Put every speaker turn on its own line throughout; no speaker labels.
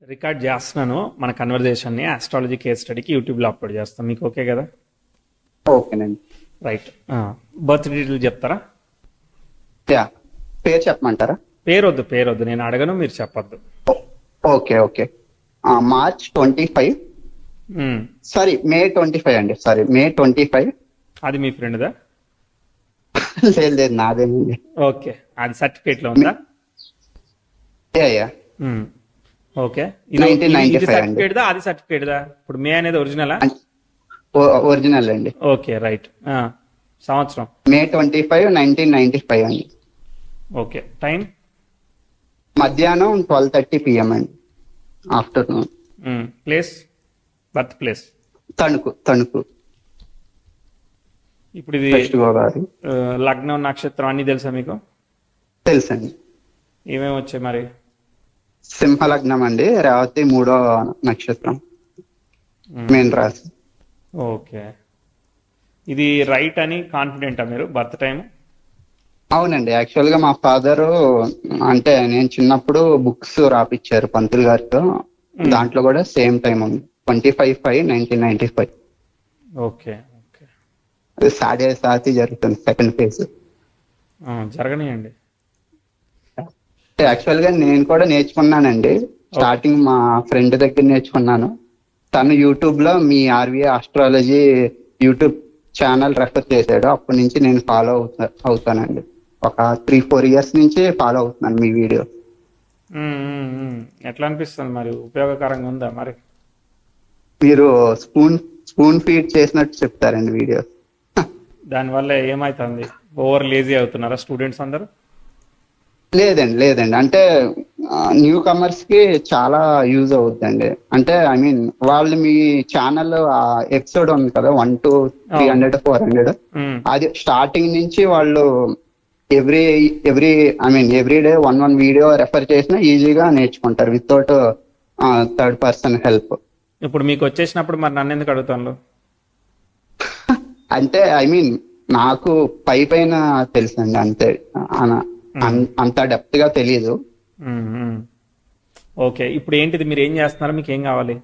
Record చేస్తున్నాను మన కన్వర్జేషన్ని astrology case స్టడీకి యూట్యూబ్లో అప్లోడ్ చేస్తాం. మీకు ఓకే కదా?
ఓకేనండి.
రైట్. బర్త్ డీటెయిల్ చెప్తారా?
యా, పేరు చెప్పమంటారా?
పేరొద్దు, నేను అడగను, మీరు చెప్పొద్దు.
Okay okay. మార్చ్ 25, సారీ మే 25 అండి, సారీ మే 25.
అది మీ ఫ్రెండ్దా?
లేదు లేదు, నాదేనండి.
ఓకే, అది సర్టిఫికేట్లో ఉందా?
Yeah yeah.
ఓకే,
1995 అండి.
సర్టిఫికేట్దా అది సర్టిఫికేట్దా? ఇప్పుడు మే అనేది ఒరిజినలా?
ఒరిజినల్ అండి.
Okay right. సంవత్సరం
మే 25, 1995 అండి.
ఓకే, టైం
మధ్యాహ్నం 12:30 PM అండి, afternoon.
Place, birth place
Tanuku Tanuku,
ఇప్పుడు ఇది
వెస్ట్ గోదావరి.
లగ్నం నక్షత్రం అన్ని తెలుసా మీకు?
తెలుసండి.
ఏమేమి వచ్చాయి మరి?
సింహలగ్నం అండి, రేవతి 3వ నక్షత్రం, మెయిన్ రాశి.
ఓకే, ఇది రైట్ అని కాన్ఫిడెంటా మీరు? బర్త్ టైం
అవునండి. యాక్చువల్ గా మా ఫాదరు, అంటే నేను చిన్నప్పుడు బుక్స్ రాపిచ్చారు పంతులు గారితో, దాంట్లో కూడా సేమ్ టైం ఉంది, 25/5/1995.
ఓకే ఓకే,
అది సాడే సాతి జరుగుతుంది, సెకండ్ ఫేజ్.
జరగనియండి.
యాక్చువల్ గా నేను కూడా నేర్చుకున్నానండి. స్టార్టింగ్ మా ఫ్రెండ్ దగ్గర నేర్చుకున్నాను. తను యూట్యూబ్ లో మీ RVA astrology YouTube channel refer చేశాడు. అప్పటి నుంచి నేను ఫాలో అవుతానండి. ఒక 3-4 ఇయర్స్ నుంచి ఫాలో అవుతున్నాను మీ వీడియో.
ఎట్లా అనిపిస్తుంది మరి? ఉపయోగకరంగా ఉందా మరి?
మీరు స్పూన్ ఫీడ్ చేసినట్టు చెప్తారండి వీడియో.
దానివల్ల ఏమైతుంది? ఓవర్ లేజీ అవుతున్నారా స్టూడెంట్స్ అందరూ?
లేదండి, అంటే న్యూ కమర్స్ కి చాలా యూజ్ అవుతుందండి. అంటే ఐ మీన్ వాళ్ళు మీ ఛానల్ ఎపిసోడ్ ఉంది కదా, 1 to 300 400, అది స్టార్టింగ్ నుంచి వాళ్ళు ఎవ్రీ డే 1 వీడియో రెఫర్ చేసినా ఈజీగా నేర్చుకుంటారు వితౌట్ థర్డ్ పర్సన్ హెల్ప్.
ఇప్పుడు మీకు వచ్చేసినప్పుడు మరి నన్ను ఎందుకు అడుగుతాను?
అంటే ఐ మీన్ నాకు పైన తెలుసండి, అంతే. అంత డెప్త్ గా తెలియదు.
ఓకే, ఇప్పుడు ఏంటిది, మీరు ఏం చేస్తున్నారు? మీకు ఏం కావాలి?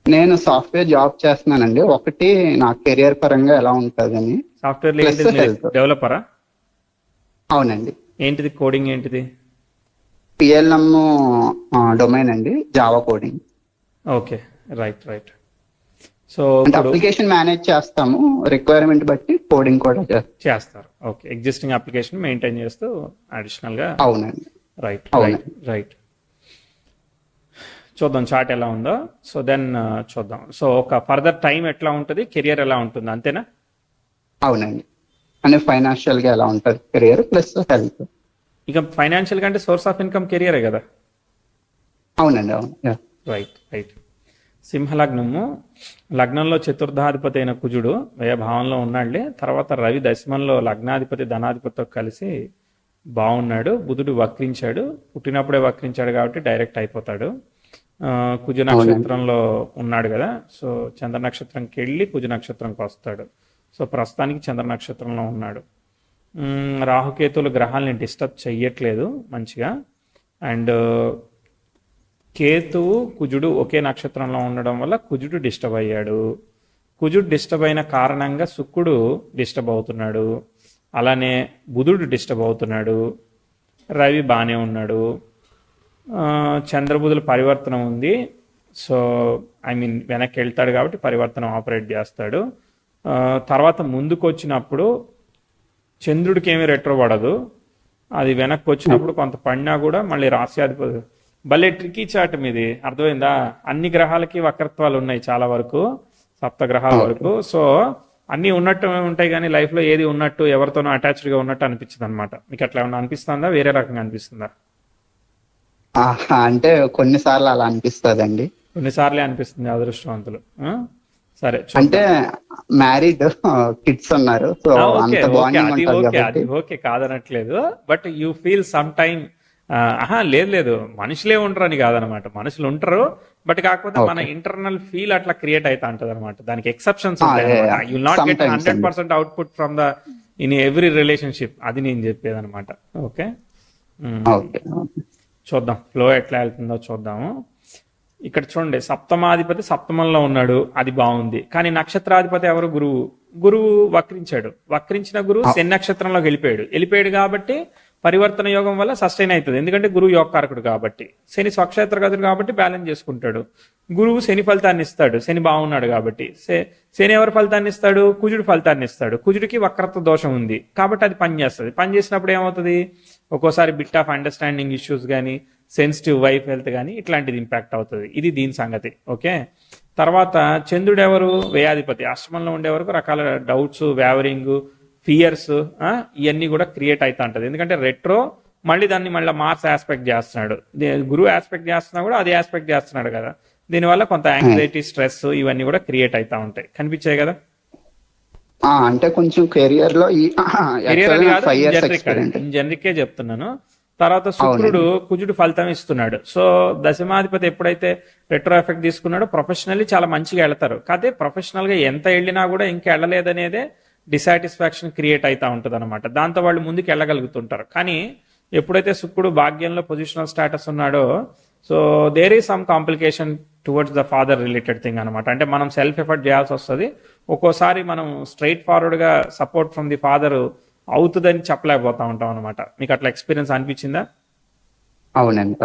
నేను సాఫ్ట్వేర్ జాబ్ చేస్తున్నానండి. ఒకటి నా కెరియర్ పరంగా ఎలా ఉంటుందని.
సాఫ్ట్వేర్ డెవలపరా?
అవునండి.
ఏంటిది కోడింగ్ ఏంటిది?
PLM డొమైన్ అండి, Java coding.
Okay right right. So
application manage చేస్తాము, రిక్వైర్మెంట్ బట్టి కోడింగ్ కూడా
చేస్తారు. ఓకే, ఎగ్జిస్టింగ్ అప్లికేషన్ మెయింటైన్ చేస్తూ అడిషనల్ గా.
అవునండి.
Right right. చూద్దాం చార్ట్ ఎలా ఉందో. సో దెన్ చూద్దాం. సో ఒక ఫర్దర్ టైం ఎట్లా ఉంటుంది, కెరియర్ ఎలా ఉంటుంది, అంతేనా?
అవునండి. అంటే ఫైనాన్షియల్ గా ఎలా ఉంటుంది కెరియర్ ప్లస్ హెల్త్.
ఇక ఫైనాన్షియల్ గా అంటే సోర్స్ ఆఫ్ ఇన్కమ్ కెరియరే కదా.
అవునండి, అవును.
Right right. సింహలగ్నము, లగ్నంలో చతుర్థాధిపతి అయిన కుజుడు వ్యయభావంలో ఉన్నాడులే. తర్వాత రవి దశమంలో లగ్నాధిపతి ధనాధిపతితో కలిసి బాగున్నాడు. బుధుడు వక్రించాడు, పుట్టినప్పుడే వక్రించాడు కాబట్టి డైరెక్ట్ అయిపోతాడు. కుజ నక్షత్రంలో ఉన్నాడు కదా, సో చంద్ర నక్షత్రంకి వెళ్ళి కుజ నక్షత్రంకి వస్తాడు. సో ప్రస్తుతానికి చంద్ర నక్షత్రంలో ఉన్నాడు. రాహుకేతువులు గ్రహాలని డిస్టర్బ్ చెయ్యట్లేదు మంచిగా. అండ్ కేతువు కుజుడు ఒకే నక్షత్రంలో ఉండడం వల్ల కుజుడు డిస్టర్బ్ అయ్యాడు. కుజుడు డిస్టర్బ్ అయిన కారణంగా శుక్రుడు డిస్టర్బ్ అవుతున్నాడు. అలానే బుధుడు డిస్టర్బ్ అవుతున్నాడు. రవి బాగానే ఉన్నాడు. చంద్రబుధుల పరివర్తనం ఉంది. సో ఐ మీన్ వెనక్కి వెళ్తాడు కాబట్టి పరివర్తనం ఆపరేట్ చేస్తాడు. తర్వాత ముందుకు వచ్చినప్పుడు చంద్రుడికి ఏమీ రెట్రో పడదు. అది వెనక్కి వచ్చినప్పుడు కొంత పడినా కూడా మళ్ళీ రాశ్యాధిపతి. భలే ట్రికీ చాట్ మీది, అర్థమైందా? అన్ని గ్రహాలకి వక్రత్వాలు ఉన్నాయి చాలా వరకు, 7 గ్రహాల వరకు. సో అన్నీ ఉన్నట్టు ఉంటాయి కానీ లైఫ్లో ఏది ఉన్నట్టు, ఎవరితోనో అటాచ్డ్గా ఉన్నట్టు అనిపించదు అనమాట. మీకు అట్లా ఏమన్నా అనిపిస్తుందా? వేరే రకంగా అనిపిస్తుందా?
అంటే కొన్నిసార్లు అలా అనిపిస్తుందండి.
కొన్నిసార్లే అనిపిస్తుంది, అదృష్టవంతులు. సరే,
అంటే మ్యారీడ్, కిడ్స్ ఉన్నారు, సో అంత బాండింగ్ ఉంటుంది కాబట్టి.
ఓకే కాదనట్లేదు, but you feel some time. లేదు మనుషులే ఉంటారు అని కాదనమాట, మనుషులు ఉంటారు, బట్ కాకపోతే మన ఇంటర్నల్ ఫీల్ అట్లా క్రియేట్ అవుతా ఉంటది అనమాట. దానికి ఎక్సెప్షన్స్ ఉంటాయి. You will not get 100% output from the in every relationship. అది నేను చెప్పేది అనమాట. ఓకే, చూద్దాం ఫ్లో ఎట్లా వెళ్తుందో చూద్దాము. ఇక్కడ చూడండి, సప్తమాధిపతి సప్తమంలో ఉన్నాడు, అది బాగుంది. కానీ నక్షత్రాధిపతి ఎవరు? గురువు. గురువు వక్రించాడు. వక్రించిన గురువు శని నక్షత్రంలోకి వెళ్ళిపోయాడు కాబట్టి పరివర్తన యోగం వల్ల సస్టైన్ అవుతుంది. ఎందుకంటే గురువు యోగకారకుడు కాబట్టి. శని స్వక్షేత్రగతుడు కాబట్టి బ్యాలెన్స్ చేసుకుంటాడు. గురువు శని ఫలితాన్ని ఇస్తాడు, శని బాగున్నాడు కాబట్టి. శని ఎవరు ఫలితాన్ని ఇస్తాడు? కుజుడు ఫలితాన్ని ఇస్తాడు. కుజుడికి వక్రత్వ దోషం ఉంది కాబట్టి అది పనిచేస్తుంది. పనిచేసినప్పుడు ఏమవుతుంది? ఒక్కోసారి బిట్ ఆఫ్ అండర్స్టాండింగ్ ఇష్యూస్ కానీ, సెన్సిటివ్ వైఫ్ హెల్త్ కానీ ఇట్లాంటిది ఇంపాక్ట్ అవుతుంది. ఇది దీని సంగతి. ఓకే. తర్వాత చంద్రుడు ఎవరు? వ్యయాధిపతి. అష్టమంలో ఉండే వరకు రకాల డౌట్స్, వ్యావరింగ్, ఫియర్స్ ఇవన్నీ కూడా క్రియేట్ అవుతా ఉంటుంది. ఎందుకంటే రెట్రో మళ్ళీ దాన్ని మళ్ళీ మార్స్ ఆస్పెక్ట్ చేస్తున్నాడు, గురువు ఆస్పెక్ట్ చేస్తున్నా కూడా అది ఆస్పెక్ట్ చేస్తున్నాడు కదా. దీనివల్ల కొంత యాంగ్జైటీ, స్ట్రెస్ ఇవన్నీ కూడా క్రియేట్ అవుతా ఉంటాయి. కనిపించాయి కదా.
అంటే కొంచెం కెరియర్ లో
జనరికే చెప్తున్నాను. తర్వాత శుక్రుడు కుజుడు ఫలితం ఇస్తున్నాడు. సో దశమాధిపతి ఎప్పుడైతే రెట్రో ఎఫెక్ట్ తీసుకున్నాడో ప్రొఫెషనల్లీ చాలా మంచిగా వెళ్తారు. కాదే ప్రొఫెషనల్ గా ఎంత వెళ్ళినా కూడా ఇంకా వెళ్ళలేదనేదే డిసాటిస్ఫాక్షన్ క్రియేట్ అవుతా ఉంటుంది అనమాట. దాంతో వాళ్ళు ముందుకు వెళ్ళగలుగుతుంటారు. కానీ ఎప్పుడైతే శుక్రుడు భాగ్యంలో పొజిషనల్ స్టేటస్ ఉన్నాడో, so there is some complication towards the father related thing అనమాట. అంటే మనం సెల్ఫ్ ఎఫర్ట్ చేయాల్సి వస్తుంది. ఒక్కోసారి మనం స్ట్రైట్ ఫార్వర్డ్ గా సపోర్ట్ ఫ్రమ్ ది ఫాదర్ అవుతుందని చెప్పలేకపోతా ఉంటాం అనమాట. మీకు అట్లా ఎక్స్పీరియన్స్ అనిపించిందా?
అవునండి.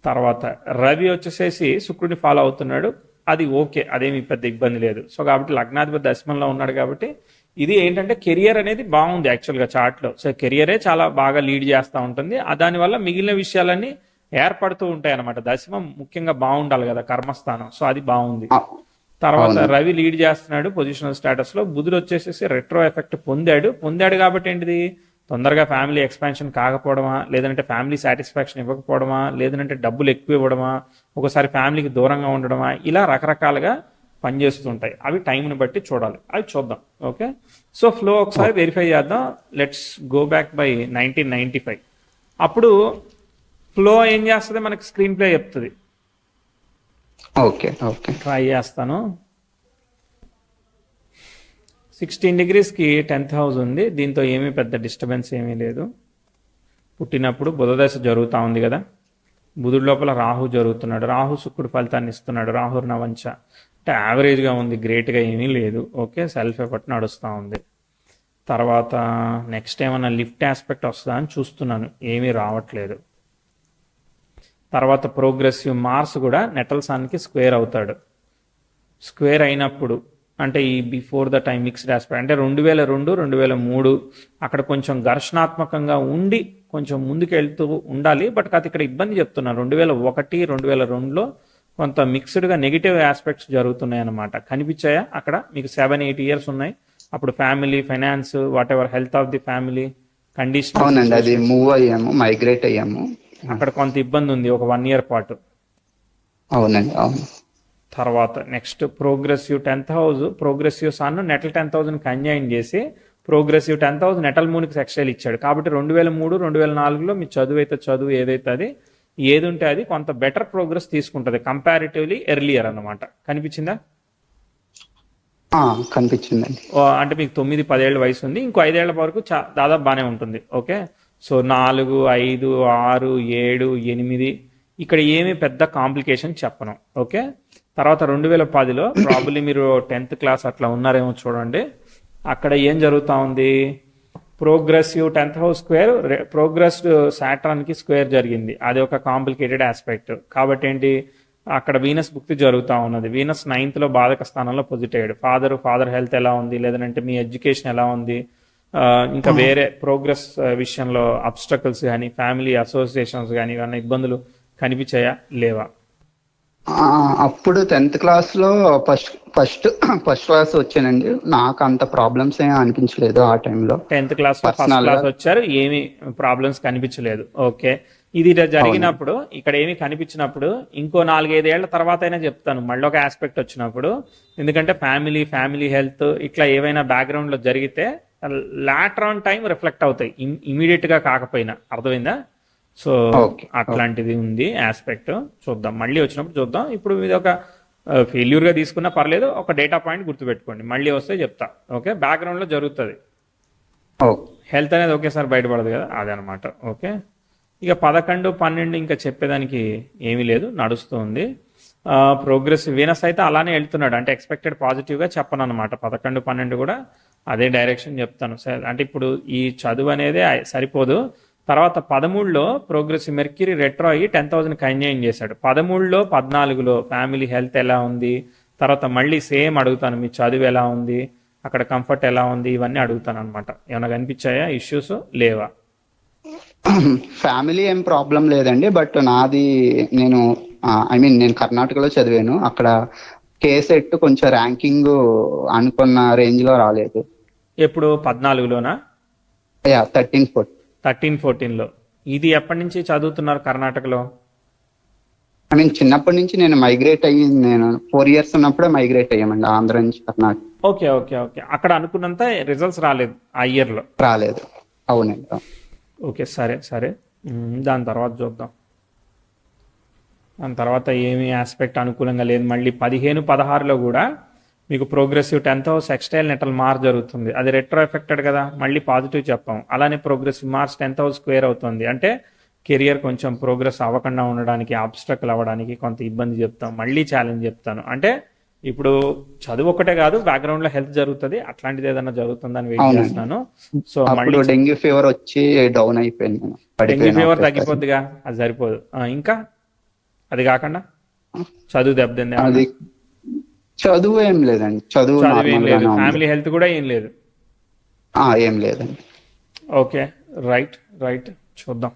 తర్వాత రవి వచ్చేసేసి శుక్రుడిని ఫాలో అవుతున్నాడు, అది ఓకే, అదేమి పెద్ద ఇబ్బంది లేదు. సో కాబట్టి లగ్నాధిపతి దశమంలో ఉన్నాడు కాబట్టి ఇది ఏంటంటే కెరియర్ అనేది బాగుంది యాక్చువల్గా చార్ట్లో. సో కెరియరే చాలా బాగా లీడ్ చేస్తూ ఉంటుంది. దానివల్ల మిగిలిన విషయాలన్నీ ఏర్పడుతూ ఉంటాయి అనమాట. దశమం ముఖ్యంగా బాగుండాలి కదా, కర్మస్థానం. సో అది బాగుంది. తర్వాత రవి లీడ్ చేస్తున్నాడు పొజిషనల్ స్టేటస్ లో. బుధుడు వచ్చేసేసి రెట్రో ఎఫెక్ట్ పొందాడు కాబట్టి ఏంటిది, తొందరగా ఫ్యామిలీ ఎక్స్పాన్షన్ కాకపోవడమా, లేదంటే ఫ్యామిలీ సాటిస్ఫాక్షన్ ఇవ్వకపోవడమా, లేదంటే డబ్బులు ఎక్కువ ఇవ్వడమా, ఒకసారి ఫ్యామిలీకి దూరంగా ఉండడమా, ఇలా రకరకాలుగా పనిచేస్తుంటాయి. అవి టైంని బట్టి చూడాలి. అవి చూద్దాం. ఓకే. సో ఫ్లో ఒకసారి వెరిఫై చేద్దాం. Let's go back by 1995. అప్పుడు ఫ్లో ఏం చేస్తుంది మనకి స్క్రీన్ ప్లే చెప్తుంది.
ఓకే ఓకే
ట్రై చేస్తాను. 16 degreesకి 10th హౌస్ ఉంది. దీంతో ఏమీ పెద్ద డిస్టర్బెన్స్ ఏమీ లేదు. పుట్టినప్పుడు బుధదశ జరుగుతూ ఉంది కదా, బుధుడి లోపల రాహు జరుగుతున్నాడు. రాహు శుక్రుడు ఫలితాన్ని ఇస్తున్నాడు. రాహు నవంచ అంటే యావరేజ్గా ఉంది, గ్రేట్గా ఏమీ లేదు. ఓకే. సెల్ఫ్ ఎఫర్ట్ నడుస్తూ ఉంది. తర్వాత నెక్స్ట్ ఏమన్నా లిఫ్ట్ ఆస్పెక్ట్ వస్తుందా అని చూస్తున్నాను, ఏమీ రావట్లేదు. తర్వాత ప్రోగ్రెసివ్ మార్స్ కూడా నెటల్ సన్కి స్క్వేర్ అవుతాడు. స్క్వేర్ అయినప్పుడు అంటే ఈ before the time mixed aspect అంటే 2002, 2003 అక్కడ కొంచెం ఘర్షణాత్మకంగా ఉండి కొంచెం ముందుకు వెళ్తూ ఉండాలి. బట్ కాదు ఇక్కడ ఇబ్బంది చెప్తున్నాను. 2001, 2002లో కొంత మిక్స్డ్గా నెగిటివ్ ఆస్పెక్ట్స్ జరుగుతున్నాయి అన్నమాట. కనిపించాయా అక్కడ మీకు? 7-8 years ఉన్నాయి. అప్పుడు family, finance, what ever, health of the family condition,
అవునండి, అది మూవ్ అయ్యాము, మైగ్రేట్ అయ్యాము.
అక్కడ కొంత ఇబ్బంది ఉంది ఒక 1 year పాటు.
అవునండి, అవును.
తర్వాత next progressive 10th house, progressive sun natal 10th హౌస్ని కంజైన్ చేసి ప్రోగ్రెసివ్ 10th హౌస్ నెటల్ మూన్కి సెక్స్టైల్ ఇచ్చాడు. కాబట్టి 2003, 2004లో మీ చదువు అయితే చదువు ఏదైతే అది ఏది ఉంటే అది కొంత బెటర్ ప్రోగ్రెస్ తీసుకుంటుంది కంపారిటివ్లీ ఎర్లియర్ అన్నమాట. కనిపించిందా?
కనిపించిందండి.
అంటే మీకు 9-10 ఏళ్ళ వయసు ఉంది, ఇంకో 5 ఏళ్ల వరకు దాదాపు బాగానే ఉంటుంది. ఓకే. సో 4, 5, 6, 7, 8 ఇక్కడ ఏమీ పెద్ద కాంప్లికేషన్ చెప్పను. ఓకే. తర్వాత 2010లో ప్రాబబ్లీ మీరు 10th క్లాస్ అట్లా ఉన్నారేమో చూడండి. అక్కడ ఏం జరుగుతూ ఉంది, progressive 10th house square progressed సాటర్న్కి స్క్వేర్ జరిగింది. అది ఒక కాంప్లికేటెడ్ ఆస్పెక్ట్. కాబట్టి ఏంటి, అక్కడ వీనస్ భుక్తి జరుగుతూ ఉన్నది. వీనస్ 9th లో బాధక స్థానంలో పొజిట్ అయ్యాడు. ఫాదర్ హెల్త్ ఎలా ఉంది, లేదంటే మీ ఎడ్యుకేషన్ ఎలా ఉంది, ఇంకా వేరే ప్రోగ్రెస్ విషయంలో అబ్స్ట్రకల్స్ కానీ, ఫ్యామిలీ అసోసియేషన్స్ కానీ ఏమైనా ఇబ్బందులు కనిపించాయా, లేవా?
అప్పుడు 10th క్లాస్లో ఫస్ట్ క్లాస్ వచ్చానండి. నాకు అంత ప్రాబ్లమ్స్ ఏం అనిపించలేదు ఆ టైంలో.
10th క్లాస్ ఫస్ట్ క్లాస్ వచ్చారు, ఏమి ప్రాబ్లమ్స్ కనిపించలేదు. ఓకే. ఇది జరిగినప్పుడు ఇక్కడ ఏమి కనిపించినప్పుడు ఇంకో 4-5 ఏళ్ల తర్వాత అయినా చెప్తాను మళ్ళీ ఒక ఆస్పెక్ట్ వచ్చినప్పుడు. ఎందుకంటే ఫ్యామిలీ హెల్త్ ఇట్లా ఏవైనా బ్యాక్గ్రౌండ్ లో జరిగితే లాటర్ ఆన్ టైం రిఫ్లెక్ట్ అవుతాయి, ఇమీడియట్ గా కాకపోయినా. అర్థమైందా? సో అట్లాంటిది ఉంది ఆస్పెక్ట్. చూద్దాం, మళ్ళీ వచ్చినప్పుడు చూద్దాం. ఇప్పుడు ఇది ఒక ఫెయిల్యూర్ గా తీసుకున్నా పర్లేదు, ఒక డేటా పాయింట్ గుర్తుపెట్టుకోండి, మళ్ళీ వస్తే చెప్తా. ఓకే. బ్యాక్గ్రౌండ్ లో జరుగుతుంది, హెల్త్ అనేది ఒకేసారి బయటపడదు కదా, అదనమాట. ఓకే. ఇక 11, 12 ఇంకా చెప్పేదానికి ఏమీ లేదు, నడుస్తుంది. ప్రోగ్రెస్ వీనస్ అయితే అలానే వెళ్తున్నాడు, అంటే ఎక్స్పెక్టెడ్ పాజిటివ్గా చెప్పను అనమాట. 11, 12 కూడా అదే డైరెక్షన్ చెప్తాను. అంటే ఇప్పుడు ఈ చదువు అనేది సరిపోదు. తర్వాత 13లో ప్రోగ్రెసివ్ మెర్క్యూరీ రెట్రో అయ్యి 10,000 కన్యాయం చేశాడు. 13లో 14లో ఫ్యామిలీ హెల్త్ ఎలా ఉంది, తర్వాత మళ్ళీ సేమ్ అడుగుతాను, మీ చదువు ఎలా ఉంది, అక్కడ కంఫర్ట్ ఎలా ఉంది, ఇవన్నీ అడుగుతాను అనమాట. ఏమైనా కనిపించాయా ఇష్యూస్? లేవా?
ఫ్యామిలీ ఏం ప్రాబ్లం లేదండి, బట్ నాది నేను నేను కర్ణాటకలో చదివాను. అక్కడ కేసెట్ కొంచెం ర్యాంకింగ్ అనుకున్న రేంజ్ లో రాలేదు.
ఎప్పుడు 14లోనా?
13, 14.
13, 14లో. ఇది ఎప్పటి నుంచి చదువుతున్నారు కర్ణాటకలో?
చిన్నప్పటి నుంచి నేను మైగ్రేట్ అయ్యింది. నేను 4 years ఉన్నప్పుడే మైగ్రేట్ అయ్యామండి ఆంధ్ర నుంచి కర్ణాటక.
Okay okay okay. అక్కడ అనుకున్నంత రిజల్ట్స్ రాలేదు ఆ ఇయర్లో?
రాలేదు. అవునండి.
ఓకే, సరే సరే. దాని తర్వాత చూద్దాం. దాని తర్వాత ఏమి ఆస్పెక్ట్ అనుకూలంగా లేదు. మళ్ళీ 15, 16లో కూడా మీకు ప్రోగ్రెసివ్ 10th house ఎక్స్టైల్ నెటల్ మార్ జరుగుతుంది. అది రెట్రో ఎఫెక్టెడ్ కదా, మళ్ళీ పాజిటివ్ చెప్పాం. అలానే progressive Mars 10th house square అవుతుంది, అంటే కెరియర్ కొంచెం ప్రోగ్రెస్ అవ్వకుండా ఉండడానికి, ఆబ్స్ట్రక్ల్ అవ్వడానికి కొంత ఇబ్బంది చెప్తాం. మళ్ళీ ఛాలెంజ్ చెప్తాను. అంటే ఇప్పుడు చదువు ఒకటే కాదు, బ్యాక్గ్రౌండ్ లో హెల్త్ జరుగుతుంది, అట్లాంటిది ఏదైనా జరుగుతుందని వెయిట్ చేస్తున్నాను. సో మళ్ళీ
డెంగ్యూ ఫీవర్ వచ్చి డౌన్ అయిపోయింది.
డెంగ్యూ ఫీవర్ తగ్గిపోద్దిగా, అది సరిపోదు. ఇంకా అది కాకుండా చదువు దెబ్బతింది?
అది చదువు ఏం లేదండి, చదువు
ఏం లేదు. ఫ్యామిలీ హెల్త్ కూడా ఏం లేదు?
ఏం లేదండి.
Okay, right right. చూద్దాం.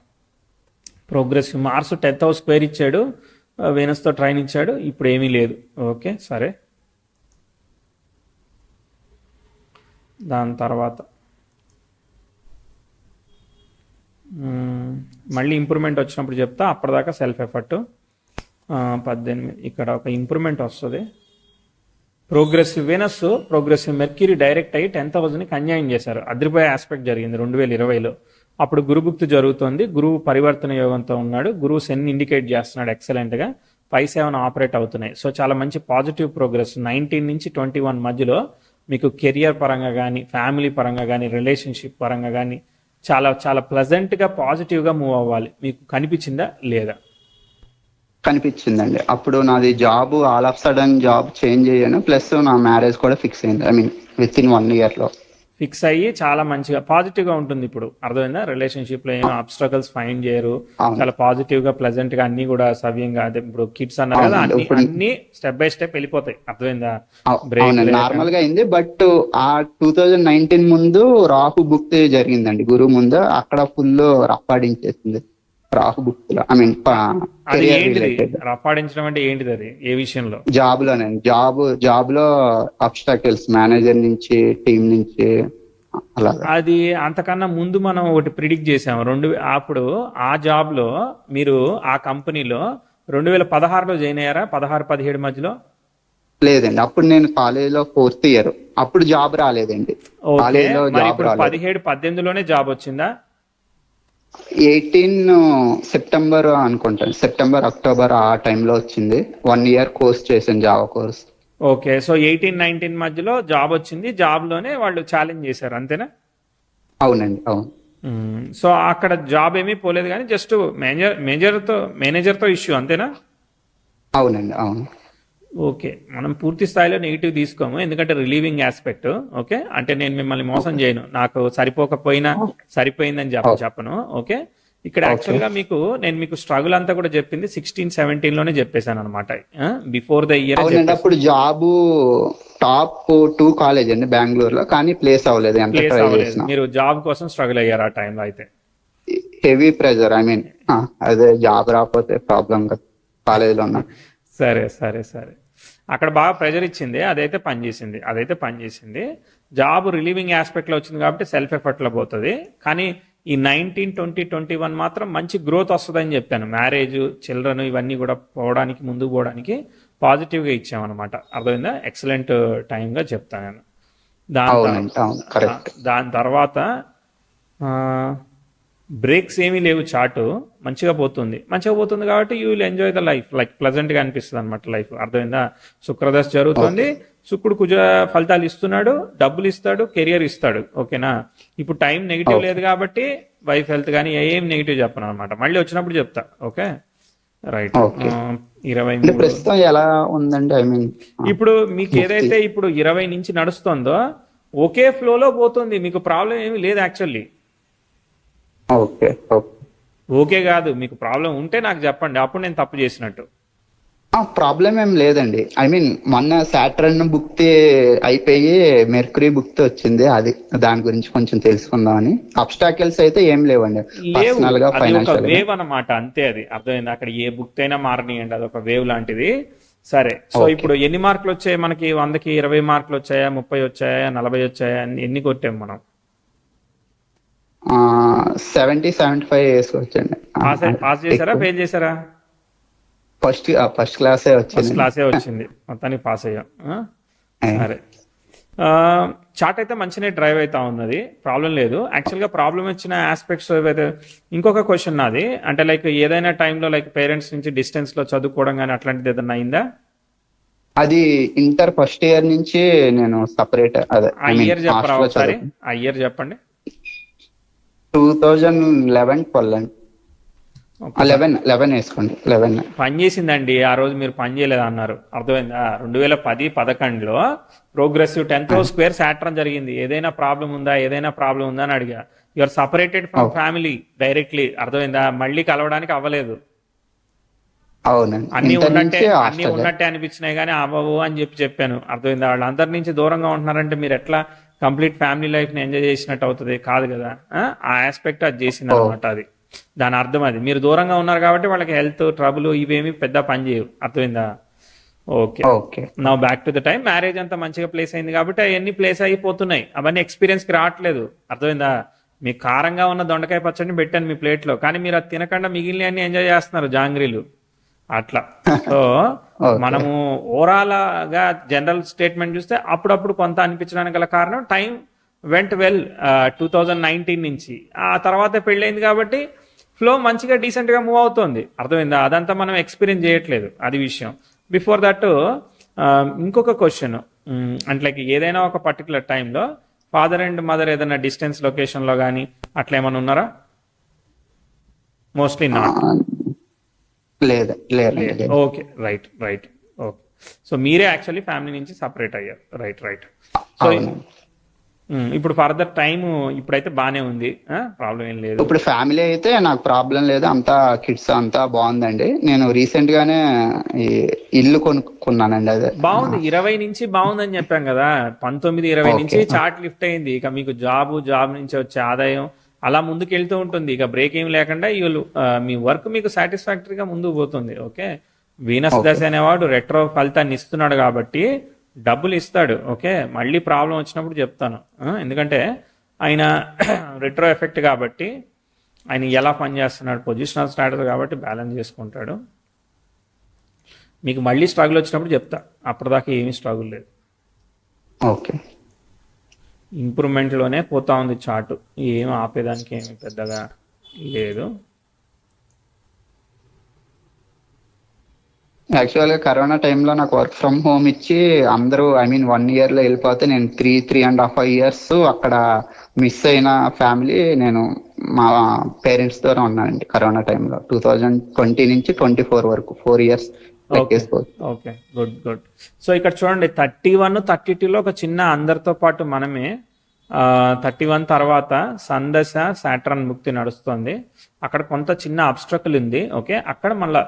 Progressive Mars 10th house square ఇచ్చాడు, వీనస్తో ట్రైన్ ఇచ్చాడు, ఇప్పుడు ఏమీ లేదు. ఓకే, సరే. దాని తర్వాత మళ్ళీ ఇంప్రూవ్మెంట్ వచ్చినప్పుడు చెప్తా, అప్పటిదాకా సెల్ఫ్ ఎఫర్ట్. 18 ఇక్కడ ఒక ఇంప్రూవ్మెంట్ వస్తుంది. Progressive Venus, progressive mercury direct అయ్యి 10th houseని కన్యాయం చేశారు. అద్రిపోయే ఆస్పెక్ట్ జరిగింది 2020లో. అప్పుడు గురుభుక్తి జరుగుతోంది, గురువు పరివర్తన యోగంతో ఉన్నాడు, గురువు సెన్ ఇండికేట్ చేస్తున్నాడు ఎక్సలెంట్గా, 5-7 ఆపరేట్ అవుతున్నాయి. సో చాలా మంచి పాజిటివ్ ప్రోగ్రెస్. 19 నుంచి 21 మధ్యలో మీకు కెరియర్ పరంగా కానీ, ఫ్యామిలీ పరంగా కానీ, రిలేషన్షిప్ పరంగా కానీ చాలా చాలా ప్లెజెంట్గా పాజిటివ్గా మూవ్ అవ్వాలి. మీకు కనిపించిందా లేదా?
కనిపించిందండి. అప్పుడు నాది job all of sudden job change అయ్యాను, ప్లస్ నా మ్యారేజ్ కూడా ఫిక్స్ అయింది. విత్ ఇన్ 1 year లో
ఫిక్స్ అయ్యి చాలా మంచిగా పాజిటివ్ గా ఉంటుంది. ఇప్పుడు అర్థమైందా? రిలేషన్షిప్ లో ఏమో అబ్స్ట్రకల్స్ ఫైండ్ చేయరు, చాలా పాజిటివ్ గా ప్లెజెంట్ గా అన్ని కూడా సవ్యంగా. అదే ఇప్పుడు కిడ్స్ అన్నారు కదా, అన్ని స్టెప్ బై స్టెప్ వెళ్ళిపోతాయి. అర్థమైందా?
నార్మల్ గా అయింది. బట్ ఆ 2019 ముందు రాహు బుక్ జరిగిందండి గురువు ముందు, అక్కడ ఫుల్ రప్పాడించేసింది రాహు బుక్ లో.
రప్పాడించడం అంటే ఏంటిది? అది ఏ విషయంలో?
జాబ్ లోనండి. జాబ్ లో అబ్స్టాకిల్స్ మేనేజర్ నుంచి, టీమ్ నుంచి అలా.
అది అంతకన్నా ముందు మనం ఒకటి ప్రిడిక్ట్ చేసాము. అప్పుడు ఆ జాబ్ లో మీరు ఆ కంపెనీలో 2016లో జాయిన్ అయ్యారా? 16-17 మధ్యలో?
లేదండి, అప్పుడు నేను కాలేజీలో 4th year, అప్పుడు జాబ్ రాలేదండి.
17-18లోనే జాబ్ వచ్చిందా?
18 సెప్టెంబర్ అనుకుంటాను, సెప్టెంబర్ అక్టోబర్ ఆ టైంలో వచ్చింది. 1 year కోర్స్ చేశాను, జావా కోర్స్.
ఓకే, సో 18-19 మధ్యలో జాబ్ వచ్చింది, జాబ్ లోనే వాళ్ళు ఛాలెంజ్ చేశారు, అంతేనా?
అవునండి, అవును.
సో అక్కడ జాబ్ ఏమీ పోలేదు, కానీ జస్ట్ మేనేజర్తో ఇష్యూ, అంతేనా?
అవునండి, అవును.
ఓకే, మనం పూర్తి స్థాయిలో నెగిటివ్ తీసుకోము, ఎందుకంటే రిలీవింగ్ ఆస్పెక్ట్. ఓకే, అంటే నేను మిమ్మల్ని మోసం చేయను, నాకు సరిపోకపోయినా సరిపోయిందని చెప్పను. ఓకే, ఇక్కడ యాక్చువల్ గా నేను మీకు స్ట్రగుల్ అంతా కూడా చెప్పింది 16-17లోనే చెప్పేశాను అనమాట, బిఫోర్ ద ఇయర్.
అప్పుడు జాబ్ టాప్ 2 కాలేజ్ అండి బెంగళూరులో, కానీ ప్లేస్ అవ్వలేదు.
మీరు జాబ్ కోసం స్ట్రగుల్ అయ్యారు ఆ టైంలో? అయితే
హెవీ ప్రెజర్. అదే జాబ్ రాకపోతే ప్రాబ్లం కదా కాలేజీలో ఉన్నా.
సరే సరే సరే. అక్కడ బాగా ప్రెజర్ ఇచ్చింది, అదైతే పనిచేసింది. జాబ్ రిలీవింగ్ ఆస్పెక్ట్లో వచ్చింది కాబట్టి సెల్ఫ్ ఎఫర్ట్లో పోతుంది. కానీ ఈ 19, 20, 21 మాత్రం మంచి గ్రోత్ వస్తుందని చెప్పాను. మ్యారేజ్, చిల్డ్రన్ ఇవన్నీ కూడా ముందుకు పోవడానికి పాజిటివ్గా ఇచ్చామన్నమాట. అర్థమైందా? ఎక్సలెంట్ టైంగా చెప్తాను నేను. దాని తర్వాత బ్రేక్స్ ఏమీ లేవు, చార్టు మంచిగా పోతుంది కాబట్టి you will enjoy the life, like ప్లెజెంట్గా అనిపిస్తుంది అనమాట లైఫ్. అర్థమైందా? శుక్రదశ జరుగుతుంది, శుక్రుడు కుజ ఫలితాలు ఇస్తున్నాడు, డబ్బులు ఇస్తాడు, కెరియర్ ఇస్తాడు. ఓకేనా? ఇప్పుడు టైం నెగిటివ్ లేదు కాబట్టి వైఫ్ హెల్త్ కానీ ఏం నెగిటివ్ చెప్పను అనమాట. మళ్ళీ వచ్చినప్పుడు చెప్తా. Okay right.
ఓకే.
23
ప్రస్తుతం ఎలా ఉందండి? ఐ మీన్
ఇప్పుడు మీకు ఏదైతే ఇప్పుడు 20 నుంచి నడుస్తుందో ఒకే ఫ్లోలో పోతుంది, మీకు ప్రాబ్లం ఏమీ లేదు యాక్చువల్లీ.
ఓకే. ఓకే.
ఓకే కాదు, మీకు ప్రాబ్లం ఉంటే నాకు చెప్పండి, అప్పుడు నేను తప్పు చేసినట్టు.
ప్రాబ్లం ఏం లేదండి. ఐ మీన్ మొన్న సాటర్న్ బుక్ అయిపోయి మెర్క్యూరీ బుక్ వచ్చింది. అది దాని గురించి కొంచెం తెలుసుకుందామని. అబ్స్టాకిల్స్ అయితే ఏం లేవండి
లేవు,
పర్సనల్ గా,
అది ఒక
ఫైనాన్షియల్ గా.
వేవ్ అన్నమాట, అంతే. అది అర్థమైంది. అక్కడ ఏ బుక్ అయినా మారనియండి, అది ఒక వేవ్ లాంటిది. సరే, సో
Okay.
ఇప్పుడు ఎన్ని మార్కులు వచ్చాయి మనకి? 100కి 20 మార్కులు వచ్చాయా, 30 వచ్చాయా, 40 వచ్చాయా, ఎన్ని కొట్టాం మనం?
75 వేసుకోవచ్చండి.
పాస్ చేశారా, ఫెయిల్ చేశారా?
ఫస్ట్ క్లాసే
ఫస్ట్
వచ్చింది.
క్లాసే వచ్చింది, మొత్తానికి పాస్ అయ్యాం. సరే, చార్ట్ అయితే మంచిగా డ్రైవ్ అవుతా ఉన్నది, ప్రాబ్లం లేదు. యాక్చువల్గా ప్రాబ్లం వచ్చిన ఆస్పెక్ట్స్ ఏవైతే, ఇంకొక క్వశ్చన్ నాది, అంటే లైక్ ఏదైనా టైంలో లైక్ పేరెంట్స్ నుంచి డిస్టెన్స్లో చదువుకోవడం కానీ అట్లాంటిది ఏదైనా అయిందా?
అది ఇంటర్ ఫస్ట్ ఇయర్ నుంచి నేను సపరేట్, అదే
ఆ ఇయర్ చెప్పరా ఒకసారి, ఆ ఇయర్ చెప్పండి.
2011-12 అండి. 11 వేసుకోండి. 11.
పని చేసిందండి ఆ రోజు, మీరు పని చేయలేదు అన్నారు, అర్థమైందా? 2010-11లో ప్రోగ్రెసివ్ 10th స్క్వేర్ సాట్రన్ జరిగింది. ఏదైనా ప్రాబ్లం ఉందా, ఏదైనా ప్రాబ్లం ఉందా అని అడిగా. You're separated from family directly, అర్థమైందా? మళ్ళీ కలవడానికి అవ్వలేదు.
అవునండి.
అన్ని
ఇంటర్
ఉన్నట్టే
నుంచి
అన్ని
హాస్టల్.
ఉన్నట్టే అనిపించినాయి కానీ అవ్వవు అని చెప్పాను, అర్థమైందా? వాళ్ళందరి నుంచి దూరంగా ఉంటున్నారంటే మీరు ఎట్లా కంప్లీట్ ఫ్యామిలీ లైఫ్ ని ఎంజాయ్ చేసినట్టు అవుతుంది? కాదు కదా. ఆ ఆస్పెక్ట్ అది చేసింది అనమాట. అది దాని అర్థం. అది మీరు దూరంగా ఉన్నారు కాబట్టి వాళ్ళకి హెల్త్ ట్రబుల్ ఇవేమి పెద్ద పని చేయవు, అర్థమైందా? Okay,
okay.
నా back to the time. Marriage అంతా మంచిగా ప్లేస్ అయింది కాబట్టి అవన్నీ ప్లేస్ అయిపోతున్నాయి, అవన్నీ ఎక్స్పీరియన్స్కి రావట్లేదు, అర్థమైందా? మీకు కారంగా ఉన్న దొండకాయ పచ్చడిని పెట్టాను మీ ప్లేట్లో, కానీ మీరు అది తినకుండా మిగిలిన అన్ని ఎంజాయ్ చేస్తున్నారు, జాంగ్రీలు అట్లా. So
Okay.
మనము ఓవరాల్ గా జనరల్ స్టేట్మెంట్ చూస్తే అప్పుడప్పుడు కొంత అనిపించడానికి గల కారణం టైం వెంట్ వెల్ 2019 నుంచి. ఆ తర్వాత పెళ్ళైంది కాబట్టి ఫ్లో మంచిగా డీసెంట్ గా మూవ్ అవుతుంది, అర్థమైందా? అదంతా మనం ఎక్స్పీరియన్స్ చేయట్లేదు, అది విషయం. బిఫోర్ దట్ ఇంకొక క్వశ్చన్, అంటే లైక్ ఏదైనా ఒక పర్టికులర్ టైంలో ఫాదర్ అండ్ మదర్ ఏదైనా డిస్టెన్స్ లొకేషన్ లో కానీ అట్లా ఏమైనా ఉన్నారా? Mostly not.
లేదు.
Okay right right. Okay, so మీరే యాక్చువల్లీ ఫ్యామిలీ నుంచి సపరేట్ అయ్యారు. Right right. సో ఇప్పుడు ఫర్దర్ టైం ఇప్పుడైతే బానే ఉంది, ప్రాబ్లం ఏం లేదు.
ఇప్పుడు ఫ్యామిలీ అయితే నాకు ప్రాబ్లం లేదు, అంతా కిడ్స్ అంతా బాగుందండి. నేను రీసెంట్ గానే ఈ ఇల్లు కొనుక్కున్నానండి. అదే
బాగుంది, 20 నుంచి బాగుందని చెప్పాం కదా. 19-20 నుంచి
Okay.
చార్ట్ లిఫ్ట్ అయింది. ఇక మీకు జాబ్ నుంచి వచ్చే ఆదాయం అలా ముందుకు వెళ్తూ ఉంటుంది. ఇక బ్రేక్ ఏం లేకుండా మీ వర్క్ మీకు సాటిస్ఫాక్టరీగా ముందుకు పోతుంది. ఓకే, వీనస్ దశ అనేవాడు రెట్రో ఫలితాన్ని ఇస్తున్నాడు కాబట్టి డబ్బులు ఇస్తాడు. ఓకే, మళ్ళీ ప్రాబ్లం వచ్చినప్పుడు చెప్తాను, ఎందుకంటే ఆయన రెట్రో ఎఫెక్ట్ కాబట్టి ఆయన ఎలా పనిచేస్తున్నాడు, పొజిషనల్ స్టాటస్ కాబట్టి బ్యాలెన్స్ చేసుకుంటాడు. మీకు మళ్ళీ స్ట్రగుల్ వచ్చినప్పుడు చెప్తా, అప్పటిదాకా ఏమీ స్ట్రగుల్ లేదు.
ఓకే.
ఇంప్రూవ్మెంట్లోనే పోతా ఉంది చార్ట్, ఏం ఆపేదానికి ఏమి పెద్దగా లేదు.
యాక్చువల్గా కరోనా టైంలో నాకు వర్క్ ఫ్రమ్ హోమ్ ఇచ్చి అందరూ 1 year లో వెళ్ళిపోతే నేను 3.5 years అక్కడ మిస్ అయిన ఫ్యామిలీ. నేను మా పేరెంట్స్ ద్వారా ఉన్నానండి కరోనా టైంలో. 2020 నుంచి 24 వరకు 4 years లెక్కేసుకోవచ్చు.
Okay, good. సో ఇక్కడ చూడండి 31, 32లో ఒక చిన్న అందరితో పాటు మనమే 31 తర్వాత సందశ సాటర్న్ ముక్తి నడుస్తుంది. అక్కడ కొంత చిన్న అబ్స్ట్రకుల్ ఉంది. ఓకే, అక్కడ మళ్ళీ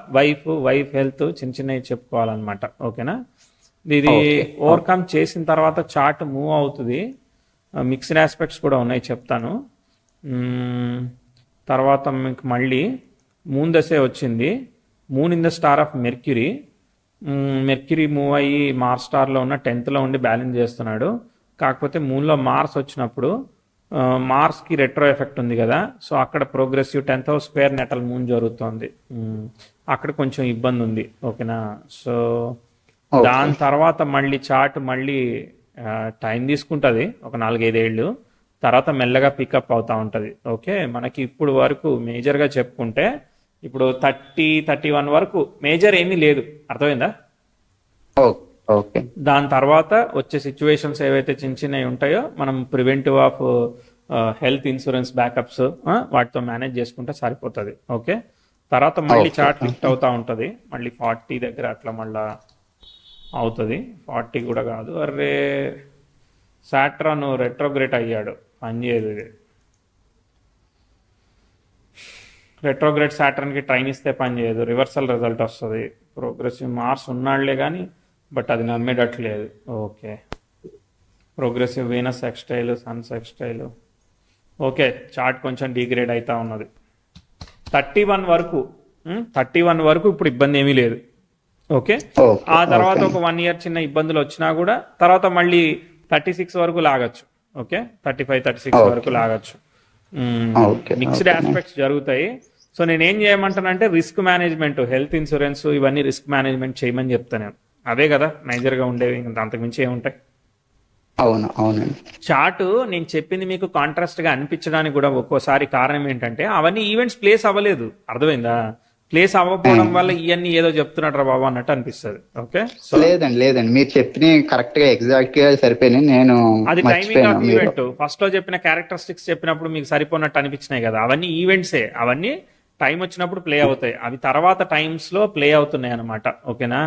వైఫ్ హెల్త్ చిన్నవి చెప్పుకోవాలన్నమాట. ఓకేనా? ఇది ఓవర్కమ్ చేసిన తర్వాత చార్ట్ మూవ్ అవుతుంది. మిక్స్డ్ ఆస్పెక్ట్స్ కూడా ఉన్నాయి, చెప్తాను. తర్వాత మీకు మళ్ళీ మూన్ దశే వచ్చింది. Moon in the star of mercury. Mercury move అయ్యి మార్స్ స్టార్లో ఉన్న 10th ఉండి బ్యాలెన్స్ చేస్తున్నాడు. కాకపోతే మూన్లో మార్స్ వచ్చినప్పుడు మార్స్కి రెట్రో ఎఫెక్ట్ ఉంది కదా, సో అక్కడ progressive 10th square natal moon జరుగుతుంది. అక్కడ కొంచెం ఇబ్బంది ఉంది. ఓకేనా? సో దాని తర్వాత మళ్ళీ చార్ట్ మళ్ళీ టైం తీసుకుంటుంది, ఒక 4-5 ఏళ్ళు తర్వాత మెల్లగా పికప్ అవుతూ ఉంటుంది. ఓకే, మనకి ఇప్పుడు వరకు మేజర్గా చెప్పుకుంటే ఇప్పుడు 30-31 వరకు మేజర్ ఏమీ లేదు, అర్థమైందా?
ఓకే.
దాని తర్వాత వచ్చే సిచ్యువేషన్స్ ఏవైతే చిన్నవి ఉంటాయో మనం preventive of health insurance backups వాటితో మేనేజ్ చేసుకుంటే సరిపోతుంది. ఓకే, తర్వాత మళ్ళీ చార్ట్ లిఫ్ట్ అవుతా ఉంటుంది. మళ్ళీ 40 దగ్గర అట్లా మళ్ళా అవుతుంది. 40 కూడా కాదు, అరే సాట్రాన్ రెట్రోగ్రేట్ అయ్యాడు, పనిచేయదు ఇది. రెట్రోగ్రేట్ సాటర్న్కి ట్రైన్ ఇస్తే పనిచేయదు, రివర్సల్ రిజల్ట్ వస్తుంది. ప్రోగ్రెసివ్ మార్స్ ఉన్నాళ్లే కానీ బట్ అది నమ్మేటట్లేదు. Okay, progressive Venus sextile, sun's sextile. Okay, chart కొంచెం డిగ్రేడ్ అవుతా ఉన్నది. 31 వరకు 31 వరకు ఇప్పుడు ఇబ్బంది ఏమీ లేదు. ఓకే, ఆ తర్వాత ఒక 1 ఇయర్ చిన్న ఇబ్బందులు వచ్చినా కూడా తర్వాత మళ్ళీ 36 వరకు లాగచ్చు. ఓకే, 35, 36 వరకు లాగచ్చు. మిక్స్డ్ ఆస్పెక్ట్స్ జరుగుతాయి. సో నేనేం చేయమంటానంటే రిస్క్ మేనేజ్మెంట్, హెల్త్ ఇన్సూరెన్స్ ఇవన్నీ రిస్క్ మేనేజ్మెంట్ చేయమని చెప్తాను. అవే కదా మేజర్గా ఉండేవి, ఇంకా అంతకుమించి ఏముంటాయి.
అవును అవునండి.
చార్ట్ నేను చెప్పింది మీకు కాంట్రాస్ట్ గా అనిపించడానికి కూడా ఒక్కోసారి కారణం ఏంటంటే అవన్నీ ఈవెంట్స్ ప్లేస్ అవ్వలేదు. అర్థమైందా? ప్లేస్ అవ్వకపోవడం వల్ల ఇవన్నీ ఏదో చెప్తున్నాడు రా బాబు అన్నట్టు అనిపిస్తుంది. ఓకే,
లేదండి మీరు చెప్పిన కరెక్ట్ గా ఎగ్జాక్ట్ గా సరిపోయినాయి. నేను
అది టైమింగ్ ఆఫ్ ఈవెంట్. ఫస్ట్ లో చెప్పిన క్యారెక్టరిస్టిక్స్ చెప్పినప్పుడు మీకు సరిపోయినట్టు అనిపించినాయి కదా, అవన్నీ ఈవెంట్సే. అవన్నీ టైం వచ్చినప్పుడు ప్లే అవుతాయి, అవి తర్వాత టైమ్స్ లో ప్లే అవుతున్నాయి అనమాట. ఓకేనా?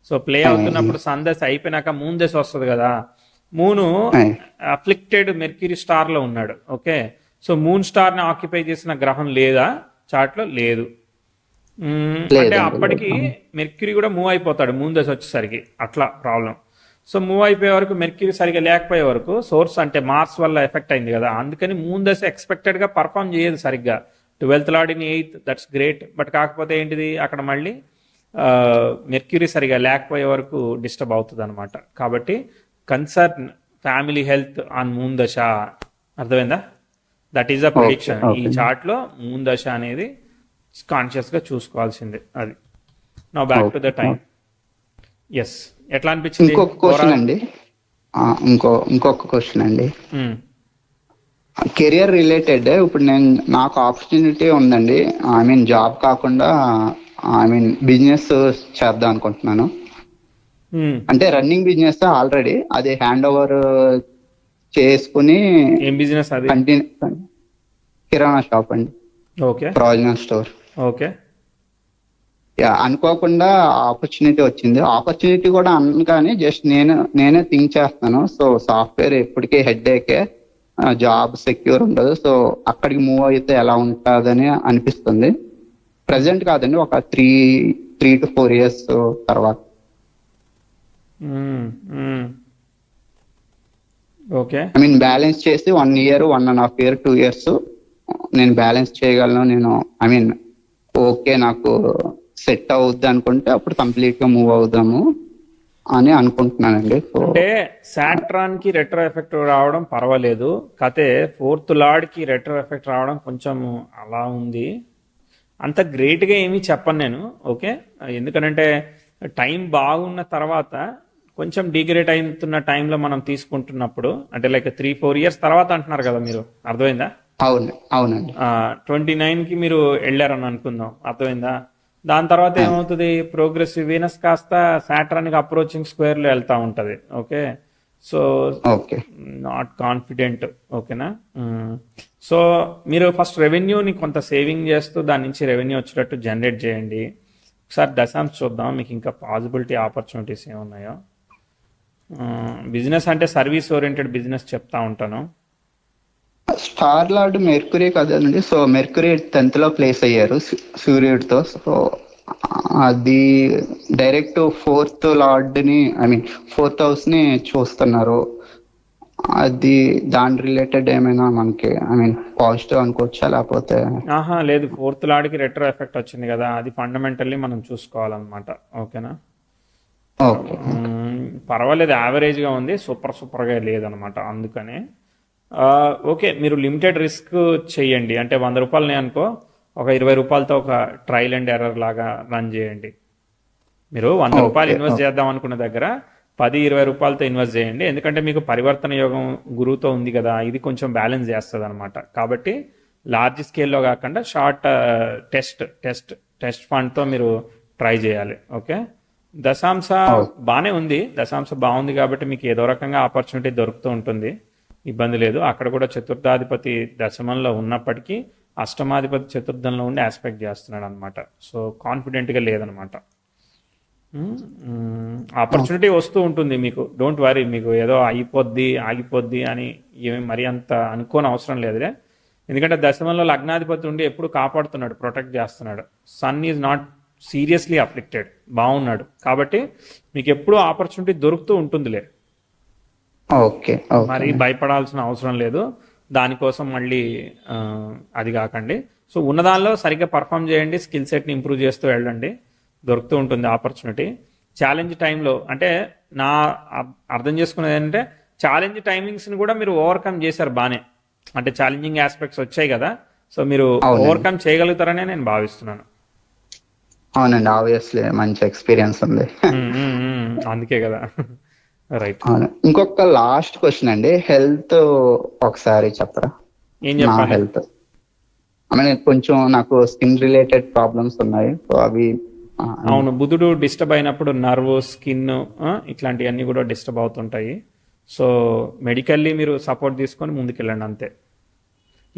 సో ప్లే అవుతున్నప్పుడు సందశ అయిపోయినాక మూన్ దశ వస్తుంది కదా. మూను అఫ్లిక్టెడ్ మెర్క్యూరీ స్టార్ లో ఉన్నాడు. ఓకే, సో మూన్ స్టార్ ని ఆక్యుపై చేసిన గ్రహం లేదా చార్ట్ లో? లేదు. అంటే అప్పటికి మెర్క్యూరీ కూడా మూవ్ అయిపోతాడు మూన్ దశ వచ్చేసరికి, అట్లా ప్రాబ్లం. సో మూవ్ అయిపోయే వరకు మెర్క్యూరీ సరిగా లేకపోయే వరకు సోర్స్ అంటే మార్స్ వల్ల ఎఫెక్ట్ అయింది కదా, అందుకని మూన్ దశ ఎక్స్పెక్టెడ్ గా పర్ఫామ్ చేయదు సరిగ్గా. 12th lord in 8th, that's great. But కాకపోతే ఏంటిది, అక్కడ మళ్ళీ మెర్క్యూరీ సరిగా లేకపోయే వరకు డిస్టర్బ్ అవుతుంది అనమాట. కాబట్టి concern family health on moon దశ. అర్థమైందా? That is a prediction. ఈ చార్ట్ లో మూన్ దశ అనేది కాన్షియస్ గా చూసుకోవాల్సిందే. అది now back to the time. Yes, ఎట్లా అనిపించింది?
ఇంకొక క్వశ్చన్ అండి, ఇంకొక క్వశ్చన్ అండి, కెరియర్ రిలేటెడ్. ఇప్పుడు నాకు ఆపర్చునిటీ ఉందండి, ఐ మీన్ జాబ్ కాకుండా బిజినెస్ చేద్దాం అనుకుంటున్నాను. అంటే రన్నింగ్ బిజినెస్ ఆల్రెడీ, అది హ్యాండ్ ఓవర్ చేసుకుని.
ఏం బిజినెస్ అది?
కిరాణా షాప్ అండి.
Okay,
provisional store.
ఓకే,
అనుకోకుండా ఆపర్చునిటీ వచ్చింది. ఆపర్చునిటీ కూడా అనగానే జస్ట్ నేనే థింక్ చేస్తాను. సో సాఫ్ట్వేర్ ఎప్పటికీ హెడ్ ఏకే, జాబ్ సెక్యూర్ ఉండదు. సో అక్కడికి మూవ్ అయితే ఎలా ఉంటుందని అనిపిస్తుంది. ప్రజెంట్ కాదండి, ఒక 3 to 4 years తర్వాత.
ఓకే,
ఐ మీన్ బ్యాలెన్స్ చేసి 1 year, 1.5 year, 2 years నేను బ్యాలెన్స్ చేయగలను. నేను ఐ మీన్ ఓకే నాకు సెట్ అవుద్ది అనుకుంటే అప్పుడు కంప్లీట్ గా మూవ్ అవుదాము అని అనుకుంటున్నానండి.
అంటే సాట్రాన్ కి రెట్రో ఎఫెక్ట్ రావడం పర్వాలేదు, కాతే 4th లార్డ్ కి రెట్రో ఎఫెక్ట్ రావడం కొంచెం అలా ఉంది. అంత గ్రేట్ గా ఏమీ చెప్పను నేను. ఓకే, ఎందుకంటే టైం బాగున్న తర్వాత కొంచెం డిగ్రేడ్ అవుతున్న టైంలో మనం తీసుకుంటున్నప్పుడు, అంటే లైక్ 3-4 years తర్వాత అంటున్నారు కదా మీరు, అర్థమైందా?
అవునండి.
29కి మీరు వెళ్ళారని అనుకుందాం, అర్థమైందా? దాని తర్వాత ఏమవుతుంది, ప్రోగ్రెసివ్ వీనస్ కాస్త సాటర్న్కి అప్రోచింగ్ స్క్వేర్ లో వెళ్తా ఉంటది. Okay, so not confident. ఓకేనా? సో మీరు ఫస్ట్ రెవెన్యూని కొంత సేవింగ్ చేస్తూ దాని నుంచి రెవెన్యూ వచ్చేటట్టు జనరేట్ చేయండి. ఒకసారి దశాంశ చూద్దాం, మీకు ఇంకా పాసిబిలిటీ ఆపర్చునిటీస్ ఏమున్నాయో. బిజినెస్ అంటే సర్వీస్ ఓరియంటెడ్ బిజినెస్ చెప్తా ఉంటాను.
స్టార్ లార్డ్ మెర్క్యూరీ కదండి. సో మెర్క్యూరీ 10th లో ప్లేస్ అయ్యారు సూర్యుడితో. సో అది డైరెక్ట్ 4th లార్డ్ ని, ఐ మీన్ 4th house ని చూస్తున్నారు. అది దాని రిలేటెడ్ ఏమైనా మనకి ఐ మీన్ పాజిటివ్ అనుకోవచ్చా, లేకపోతే?
లేదు, 4th లార్డ్ కి రెట్రో ఎఫెక్ట్ వచ్చింది కదా, అది ఫండమెంటల్లీ మనం చూసుకోవాలన్నమాట. ఓకేనా? పర్వాలేదు, యావరేజ్ గా ఉంది, సూపర్ గా లేదనమాట. అందుకనే ఓకే, మీరు లిమిటెడ్ రిస్క్ చెయ్యండి. అంటే 100 రూపాయలని అనుకో, ఒక 20 రూపాయలతో ఒక ట్రయల్ అండ్ ఎర్రర్ లాగా రన్ చేయండి. మీరు 100 రూపాయలు ఇన్వెస్ట్ చేద్దాం అనుకున్న దగ్గర 10-20 రూపాయలతో ఇన్వెస్ట్ చేయండి. ఎందుకంటే మీకు పరివర్తన యోగం గురువుతో ఉంది కదా, ఇది కొంచెం బ్యాలెన్స్ చేస్తుంది అనమాట. కాబట్టి లార్జ్ స్కేల్లో కాకుండా షార్ట్ టెస్ట్ ఫండ్తో మీరు ట్రై చేయాలి. ఓకే, దశాంశ బాగానే ఉంది, దశాంశ బాగుంది కాబట్టి మీకు ఏదో రకంగా ఆపర్చునిటీ దొరుకుతూ ఉంటుంది. ఇబ్బంది లేదు. అక్కడ కూడా చతుర్థాధిపతి దశమంలో ఉన్నప్పటికీ అష్టమాధిపతి చతుర్థంలో ఉండి ఆస్పెక్ట్ చేస్తున్నాడు అనమాట. సో కాన్ఫిడెంట్గా లేదనమాట. ఆపర్చునిటీ వస్తూ ఉంటుంది మీకు, డోంట్ వరీ. మీకు ఏదో అయిపోద్ది ఆగిపోద్ది అని ఏమి మరీ అంత అనుకోని అవసరం లేదులే. ఎందుకంటే దశమంలో లగ్నాధిపతి ఉండి ఎప్పుడు కాపాడుతున్నాడు, ప్రొటెక్ట్ చేస్తున్నాడు. Sun is not seriously afflicted, బాగున్నాడు. కాబట్టి మీకు ఎప్పుడూ ఆపర్చునిటీ దొరుకుతూ ఉంటుందిలే,
ఓకే
మరి భయపడాల్సిన అవసరం లేదు. దానికోసం మళ్ళీ అది కాకండి. సో ఉన్నదానిలో సరిగ్గా పర్ఫామ్ చేయండి, స్కిల్ సెట్ని ఇంప్రూవ్ చేస్తూ వెళ్ళండి, దొరుకుతూ ఉంటుంది ఆపర్చునిటీ. ఛాలెంజ్ టైంలో అంటే నా అర్థం చేసుకునేది ఏంటంటే ఛాలెంజ్ టైమింగ్స్ని కూడా మీరు ఓవర్కమ్ చేశారు బాగానే. అంటే ఛాలెంజింగ్ ఆస్పెక్ట్స్ వచ్చాయి కదా, సో మీరు ఓవర్కమ్ చేయగలుగుతారనే నేను భావిస్తున్నాను.
అవునండి, ఆబ్వియస్లీ మంచి ఎక్స్పీరియన్స్ ఉంది.
అందుకే కదా. రైట్.
ఇంకొక లాస్ట్ క్వశ్చన్ అండి, హెల్త్ ఒకసారి చెప్పరా?
ఏం చెప్పాలి?
హెల్త్ కొంచెం నాకు స్కిన్ రిలేటెడ్ ప్రాబ్లమ్స్ ఉన్నాయి, సో అవి.
అవును, బుధుడు డిస్టర్బ్ అయినప్పుడు నర్వ్, స్కిన్ ఇట్లాంటివన్నీ కూడా డిస్టర్బ్ అవుతుంటాయి. సో మెడికల్లీ మీరు సపోర్ట్ తీసుకొని ముందుకెళ్ళండి అంతే.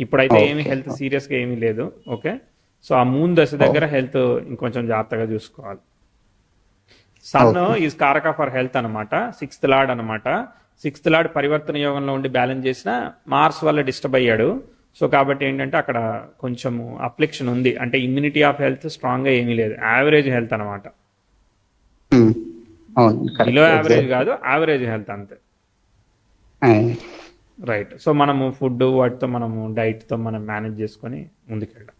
ఇప్పుడైతే ఏమి హెల్త్ సీరియస్గా ఏమీ లేదు. ఓకే, సో ఆ మూన్ దశ దగ్గర హెల్త్ ఇంకొంచెం జాగ్రత్తగా చూసుకోవాలి. సన్ ఈజ్ కారక ఫర్ హెల్త్ అనమాట, 6th లార్డ్ అనమాట. 6th లార్డ్ పరివర్తన యోగంలో ఉండి బ్యాలెన్స్ చేసిన మార్స్ వల్ల డిస్టర్బ్ అయ్యాడు. సో కాబట్టి ఏంటంటే అక్కడ కొంచెం అప్లిక్షన్ ఉంది, అంటే ఇమ్యూనిటీ ఆఫ్ హెల్త్ స్ట్రాంగ్గా ఏమీ లేదు, యావరేజ్ హెల్త్ అనమాట. బిలో యావరేజ్ కాదు, యావరేజ్ హెల్త్ అంతే. రైట్. సో మనము ఫుడ్ వాటితో మనము డైట్తో మనం మేనేజ్ చేసుకొని ముందుకెళ్ళాం.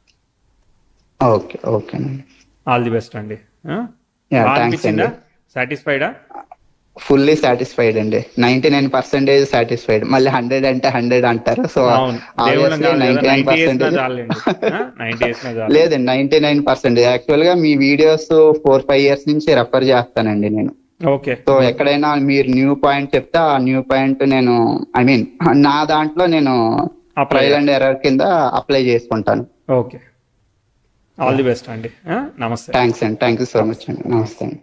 Okay okay,
all the best అండి. సాటిస్ఫైడా?
ఫుల్లీ సాటిస్ఫైడ్ అండి, 99% సాటిస్ఫైడ్. మళ్ళీ 100 అంటే 100 అంటారు, సో లేదండి 99%. యాక్చువల్ గా మీ వీడియోస్ 4-5 years నుంచి రెఫర్ చేస్తానండి నేను.
ఓకే.
సో ఎక్కడైనా మీరు న్యూ పాయింట్ చెప్తే ఆ న్యూ పాయింట్ నేను నా దాంట్లో నేను ట్రయల్ అండ్ ఎర్రర్ కింద అప్లై చేసుకుంటాను.
ఓకే, ఆల్ ది బెస్ట్ అండి. నమస్తే.
థ్యాంక్స్ అండి, థ్యాంక్ యూ సో మచ్ అండి. నమస్తే అండి.